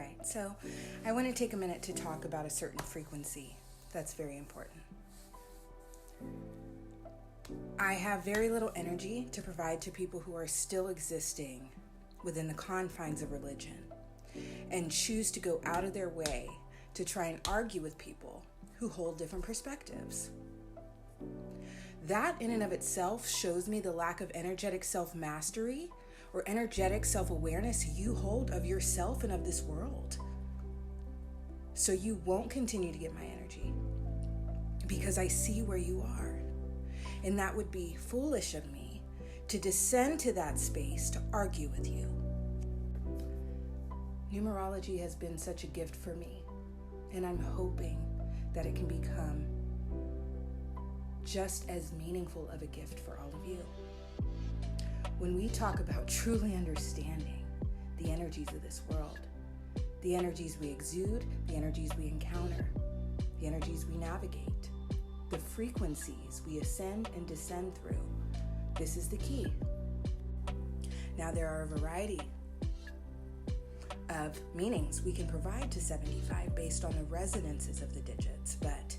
right, so I want to take a minute to talk about a certain frequency that's very important. I have very little energy to provide to people who are still existing within the confines of religion and choose to go out of their way to try and argue with people who hold different perspectives. That in and of itself shows me the lack of energetic self-mastery or energetic self-awareness you hold of yourself and of this world. So you won't continue to get my energy because I see where you are. And that would be foolish of me to descend to that space to argue with you. Numerology has been such a gift for me, and I'm hoping that it can become just as meaningful of a gift for all of you. When we talk about truly understanding the energies of this world, the energies we exude, the energies we encounter, the energies we navigate, the frequencies we ascend and descend through, this is the key. Now, there are a variety of meanings we can provide to 75 based on the resonances of the digits, but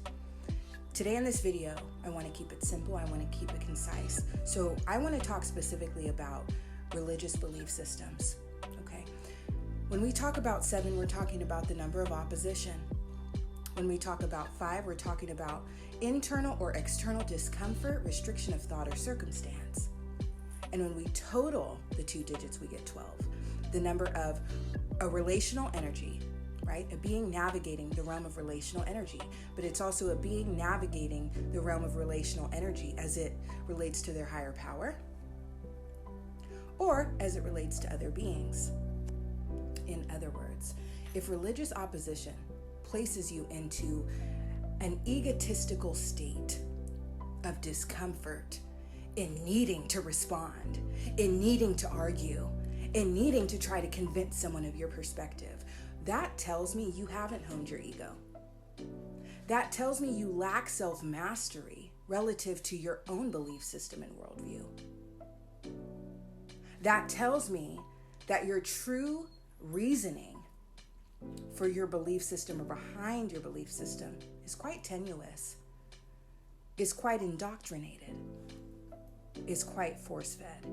today in this video, I want to keep it simple. I want to keep it concise. So I want to talk specifically about religious belief systems, okay? When we talk about 7, we're talking about the number of opposition. When we talk about 5, we're talking about internal or external discomfort, restriction of thought or circumstance. And when we total the 2 digits, we get 12. The number of a relational energy, right? A being navigating the realm of relational energy, but it's also a being navigating the realm of relational energy as it relates to their higher power or as it relates to other beings. In other words, if religious opposition places you into an egotistical state of discomfort in needing to respond, in needing to argue, in needing to try to convince someone of your perspective, that tells me you haven't honed your ego. That tells me you lack self-mastery relative to your own belief system and worldview. That tells me that your true reasoning for your belief system or behind your belief system is quite tenuous, is quite indoctrinated, is quite force-fed,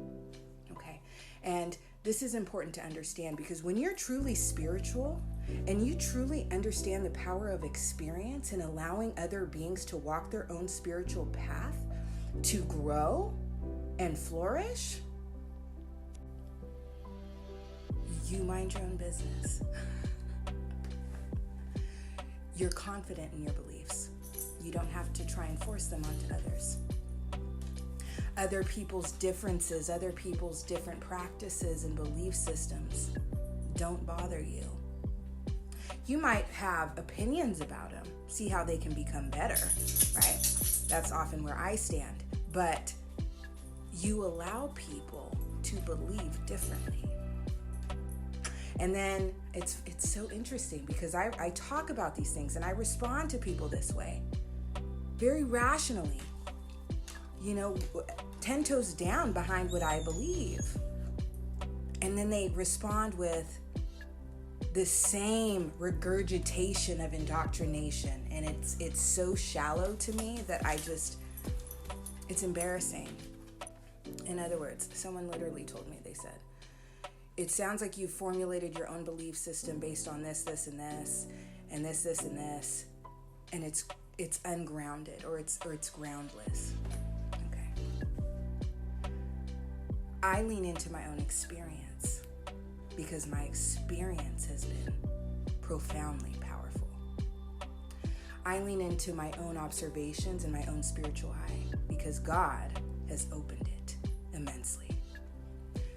okay? And this is important to understand because when you're truly spiritual and you truly understand the power of experience and allowing other beings to walk their own spiritual path to grow and flourish, you mind your own business. You're confident in your beliefs. You don't have to try and force them onto others. Other people's differences, other people's different practices and belief systems don't bother you. You might have opinions about them, see how they can become better, right? That's often where I stand. But you allow people to believe differently. And then it's so interesting because I talk about these things and I respond to people this way, very rationally, 10 toes down behind what I believe. And then they respond with the same regurgitation of indoctrination. And it's so shallow to me that it's embarrassing. In other words, someone literally told me, they said, it sounds like you formulated your own belief system based on this, this, and this, and this, this, and this, and it's ungrounded or it's groundless. I lean into my own experience because my experience has been profoundly powerful. I lean into my own observations and my own spiritual eye because God has opened it immensely.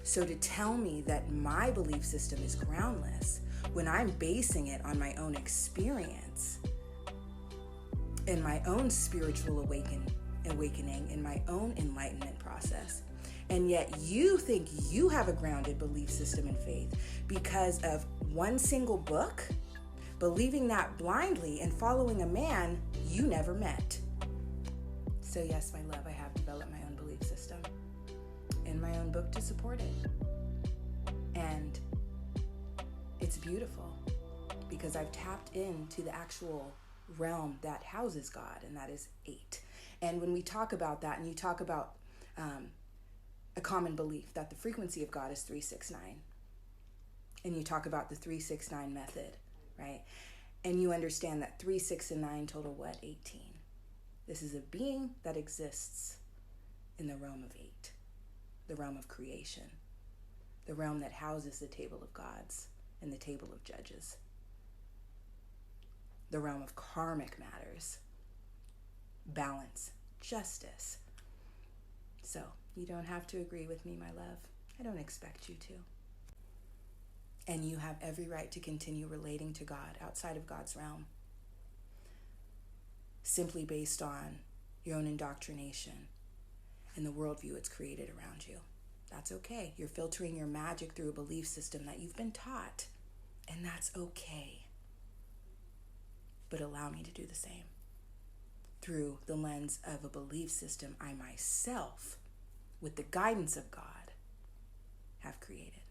So to tell me that my belief system is groundless when I'm basing it on my own experience and my own spiritual awakening and my own enlightenment process, and yet you think you have a grounded belief system and faith because of one single book, believing that blindly and following a man you never met. So yes, my love, I have developed my own belief system and my own book to support it. And it's beautiful. because I've tapped into the actual realm that houses God, and that is 8. And when we talk about that, and you talk about a common belief that the frequency of God is 369, and you talk about the 369 method, right? And you understand that 3, 6, and 9 total what? 18. This is a being that exists in the realm of 8, the realm of creation, the realm that houses the table of gods and the table of judges, the realm of karmic matters, balance, justice. So you don't have to agree with me, my love. I don't expect you to. And you have every right to continue relating to God outside of God's realm, simply based on your own indoctrination and the worldview it's created around you. That's okay. You're filtering your magic through a belief system that you've been taught, and that's okay. But allow me to do the same through the lens of a belief system I myself, with the guidance of God, have created.